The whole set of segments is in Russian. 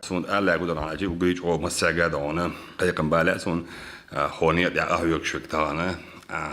Son alla gudan aji ugi o masaga dona qayqan bala son khoniyat ya ahyok shwiktana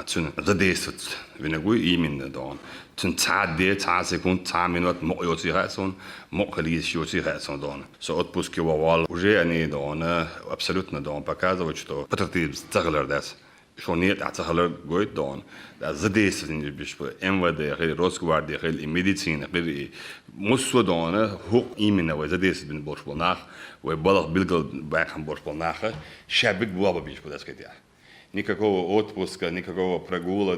tun zadesut vinagui imin don tun taade ta sekund ta minut moyoti hason moklis yoti hason don so отпуск его вал уже они дона абсолютно дон показывают что патриотизм цаглардас что нет ацахалар гойд дон задесут не бишпо МВД غير Росгвардия غير медицина غير муссу дона хук именно вы задесут бин боршбонах вы балах билгал бахам боршбонах шабик буаба бишпо так сказать. Никакого отпуска, никакого прогула,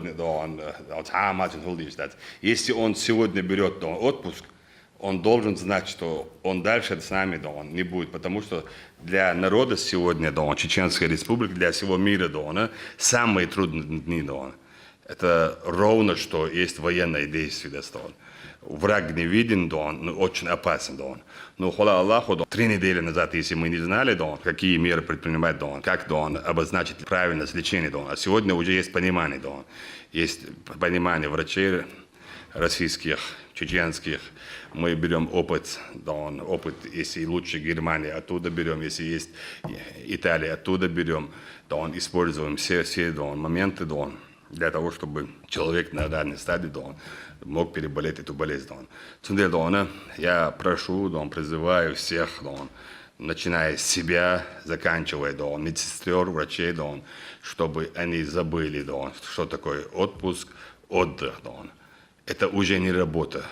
если он сегодня берет отпуск, он должен знать, что он дальше с нами не будет, потому что для народа сегодня Чеченской Республики, для всего мира самые трудные дни. Это ровно, что есть военные действия. Враг не виден, но очень опасен. Но, хвала Аллаху, 3 недели назад, если мы не знали, какие меры предпринимать, как обозначить правильность лечения, а сегодня уже есть понимание. Есть понимание врачей российских, чеченских. Мы берем опыт, если лучше Германия, оттуда берем, если есть Италия, оттуда берем, используем все моменты, для того, чтобы человек на ранней стадии мог переболеть эту болезнь. Я прошу, призываю всех, начиная с себя, заканчивая медсестер, врачей, чтобы они забыли, что такое отпуск, отдых. Это уже не работа.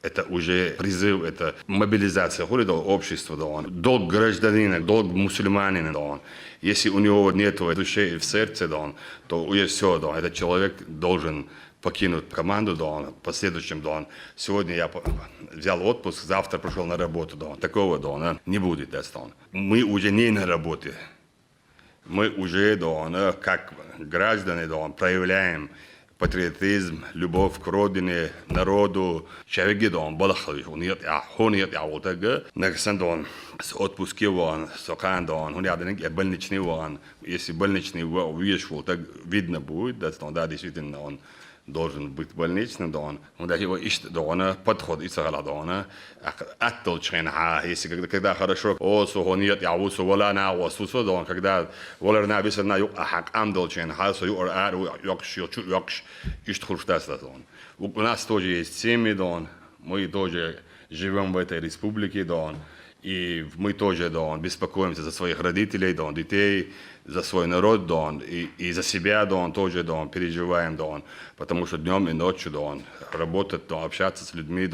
Это уже призыв, это мобилизация общества, долг гражданина, долг мусульманина. Если у него нет в душе и в сердце, то уже все, этот человек должен покинуть команду, в последующем, сегодня я взял отпуск, завтра пришел на работу, такого, не будет. Мы уже не на работе. Мы уже, как граждане, проявляем патриотизм, любовь к родине, народу, человеки, балахали, хонят, я вот так, наксан, с отпуски, сокан, больничный, если больничный вышел, так видно будет, да, действительно, он должен быть больничным, да, его ищет, подход, оттол чрена, если когда хорошо, сухонет, я вот сувалана, когда волерна бисерна, хак амдол чрена, у нас тоже есть семьи, мы тоже живем в этой республике, и мы тоже беспокоимся за своих родителей, детей, за свой народ, и за себя тоже переживаем, потому что днем и ночью работать, общаться с людьми,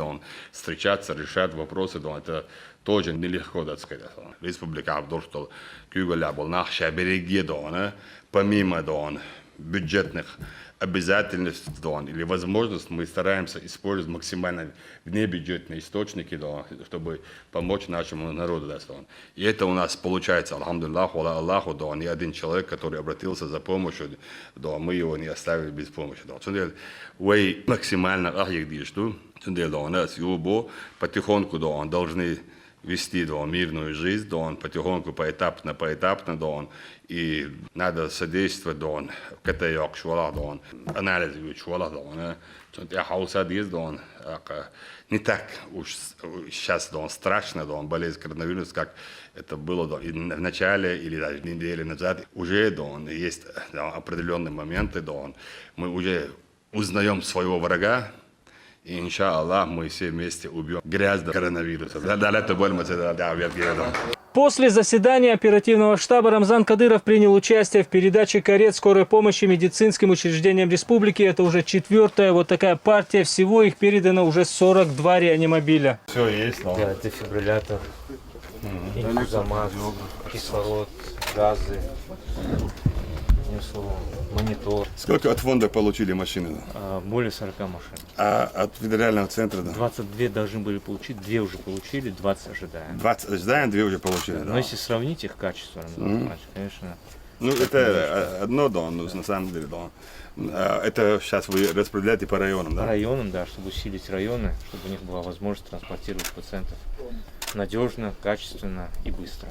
встречаться, решать вопросы, это тоже нелегко, так сказать. Республика Абдурштал, Кюгаля, Болнахша, береги, помимо бюджетных обязательств или возможность, мы стараемся использовать максимально внебюджетные источники, чтобы помочь нашему народу. И это у нас получается, алхамдулиллах, хвала Аллаху, ни один человек, который обратился за помощью, мы его не оставили без помощи. Вы максимально потихоньку должны вести мирную жизнь, потихоньку, поэтапно, и надо содействовать катайок швала, анализу швала, я хаусад есть, не так уж сейчас страшно, болезнь коронавируса, как это было в начале или даже недели назад. Уже есть определенные моменты, мы уже узнаем своего врага, и, иншаллах, мы все вместе убьем грязного коронавируса. После заседания оперативного штаба Рамзан Кадыров принял участие в передаче карет скорой помощи медицинским учреждениям республики. Это уже 4-я вот такая партия. Всего их передано уже 42 реанимобиля. Все есть, да, дефибриллятор, инфузомат, кислород, газы, монитор. Сколько от фонда получили машины? Более 40 машин. А от федерального центра? 22 должны были получить, 2 уже получили, 20 ожидаем. 20 ожидаем, 2 уже получили, Но если сравнить их качество, конечно... Ну, это одно, на самом деле, это сейчас вы распределяете по районам, да? По районам, да, чтобы усилить районы, чтобы у них была возможность транспортировать пациентов надежно, качественно и быстро.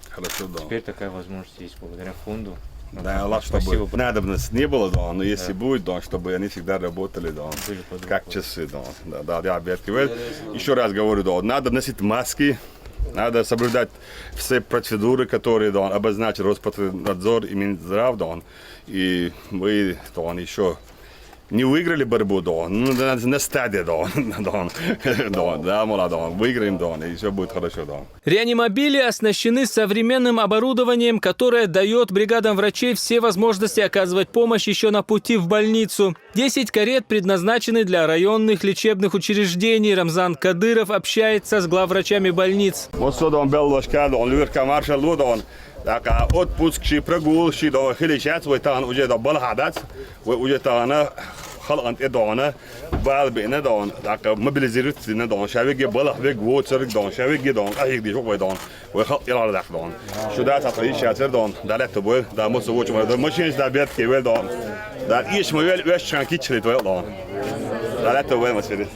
Хорошо, да. Теперь такая возможность есть благодаря фонду. Да, Аллах, чтобы надобность не было, но если будет, чтобы они всегда работали, как часы, да, Еще раз говорю, надо носить маски, Надо соблюдать все процедуры, которые обозначил Роспотребнадзор и Минздрав. И мы еще не выиграли борьбу, на стадии, выиграем, и все будет хорошо. Реанимобили оснащены современным оборудованием, которое дает бригадам врачей все возможности оказывать помощь еще на пути в больницу. 10 карет предназначены для районных лечебных учреждений. Рамзан Кадыров общается с главврачами больниц. Отпуск, прогул, хиличат, уже балхадат, уже خلقت إدانا بعد بينا دان مبلزيرت سنة دان شبكة بلح بيج ووتر دان شبكة دان أهيك دي شو دان وخلق إلى داخل دان شو ده تطلع شاتر دان دلت تبول ده مسووش ما ده ماشينش ده بيت كيبل دان ده إيش ميل وش كان كيتشري تويل دان دلت تبول مسيرة.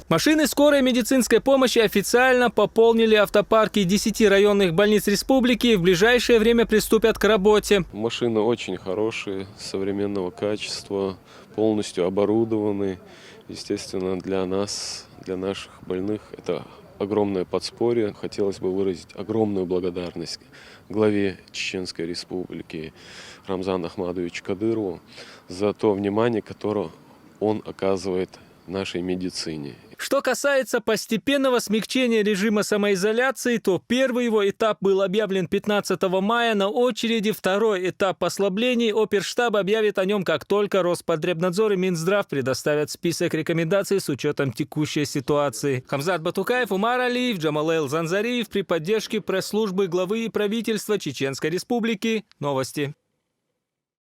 Машины скорой медицинской помощи официально пополнили автопарки 10 районных больниц республики и в ближайшее время приступят к работе. Машины очень хорошие, современного качества, полностью оборудованы. Естественно, для нас, для наших больных, это огромное подспорье. Хотелось бы выразить огромную благодарность главе Чеченской Республики Рамзану Ахмадовичу Кадырову за то внимание, которое он оказывает нашей медицине. Что касается постепенного смягчения режима самоизоляции, то первый его этап был объявлен 15 мая. На очереди второй этап послаблений. Оперштаб объявит о нем, как только Роспотребнадзор и Минздрав предоставят список рекомендаций с учетом текущей ситуации. Хамзат Батукаев, Умар Алиев, Джамалейл Занзариев при поддержке пресс-службы главы правительства Чеченской Республики. Новости.